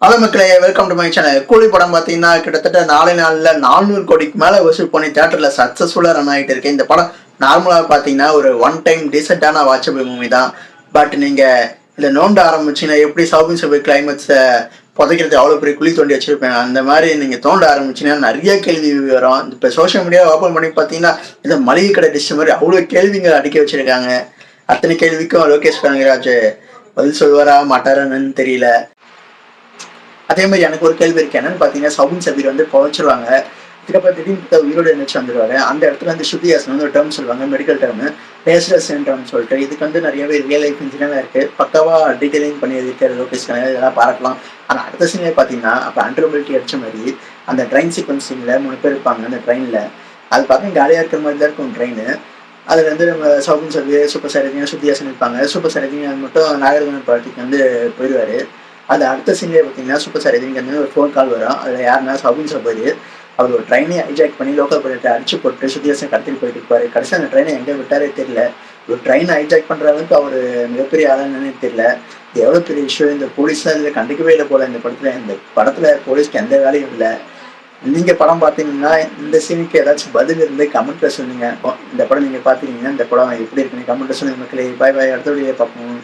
Hello மக்களே, welcome to my channel. கூலி படம் பார்த்தீங்கன்னா கிட்டத்தட்ட 4 நாள்ல 400 கோடிக்கு மேல வசூல் பண்ணி தியேட்டர்ல சக்சஸ்ஃபுல்லா ரன் ஆகிட்டு இருக்கு. இந்த படம் நார்மலா பார்த்தீங்கன்னா ஒரு ஒன் டைம் டீசென்டான வாட்சபிள் மூவி தான். பட் நீங்க இதை நோண்ட ஆரம்பிச்சீங்கன்னா எப்படி சவுபின் சபை கிளைமேக்ஸை புதைக்கிறது அவ்வளோ பெரிய குழி தோண்டி வச்சிருப்பேன், அந்த மாதிரி நீங்க தோண்ட ஆரம்பிச்சீங்கன்னா நிறைய கேள்வி வரும். இப்போ சோஷியல் மீடியா ஓப்பன் பண்ணி பார்த்தீங்கன்னா இந்த மளிகை கடை டிஷ் மாதிரி அவ்வளோ கேள்விங்க அடிக்க வச்சிருக்காங்க. அத்தனை கேள்விக்கும் லோகேஷ் கனகராஜ் பதில் சொல்வாரா மாட்டாரான்னு தெரியல. அதே மாதிரி எனக்கு ஒரு கேள்வி இருக்கு. என்னன்னு பாத்தீங்கன்னா சவுபின் சபீர் வந்து புதைச்சிருவாங்க. இதுக்கப்புறம் திடீர்னு உயிரோடு எழுந்துச்சு வந்துருவாரு. அந்த இடத்துல வந்து ஸ்ருதி ஹாசன் வந்து ஒரு டேர்ம் சொல்லுவாங்க, மெடிக்கல் டேர்ம், பேஸ்லெஸ் சிண்ட்ரோம்னு சொல்லிட்டு. இதுக்கு வந்து நிறையவே ரியல் லைஃப் இன்சிடென்ட் இருக்கு. பக்காவா டீடைலிங் பண்ணி இருக்கிற லோகேஷ் கனகராஜ் இதெல்லாம் பார்க்கலாம். ஆனா அடுத்த சீனே பாத்தீங்கன்னா அப்ப அன்டர்பிலிட்டி அடிச்ச மாதிரி அந்த ட்ரெயின் சீக்வன்சிங்ல 3 பேர் இருப்பாங்க அந்த ட்ரெயின்ல. அது பார்த்தா காலியா இருக்கிற மாதிரி தான் இருக்கும் ட்ரெயின். அதுல வந்து நம்ம சவுபின் சபீர், சூப்பர் சரதியும் ஸ்ருதி ஹாசன் இருப்பாங்க. சூப்பர் சரதியும் மட்டும் நாகர்கோவில் பார்ட்டிக்கு வந்து போயிடுவாரு. அது அடுத்த சீன்லேயே பார்த்தீங்கன்னா சூப்பர் ஸ்டார் ரஜினிகாந்த் ஒரு ஃபோன் கால் வரும். அதில் யாருன்னா சவுபின் சபீர் அவர் ஒரு ட்ரெயினை ஹைஜாக் பண்ணி லோக்கல் படத்தை அடிச்சு போட்டு சுத்தியாசம் கடத்திட்டு போயிட்டு இருப்பாரு. கடைசி அந்த ட்ரெயினை எங்கே விட்டாரே தெரியல. ஒரு ட்ரெயினை ஹைஜாக் பண்ணுற அளவுக்கு அவர் மிகப்பெரிய ஆளுன்னு தெரியல. இது எவ்வளோ பெரிய இஷ்யூ. இந்த போலீஸ்லாம் இதில் கண்டுக்கவே இல்லை போல. இந்த படத்தில் போலீஸ்க்கு எந்த வேலையும் இல்லை. நீங்கள் படம் பார்த்தீங்கன்னா இந்த சீனுக்கு ஏதாச்சும் பதில் இருந்து கமெண்ட்டில் சொல்லுங்கள். இந்த படம் நீங்கள் பார்த்தீங்கன்னா இந்த படம் எப்படி இருக்குன்னு கமெண்ட்டில் சொல்லுங்கள் மக்களே. பாய் பாய், அடுத்த வீடியோ பார்ப்போம்.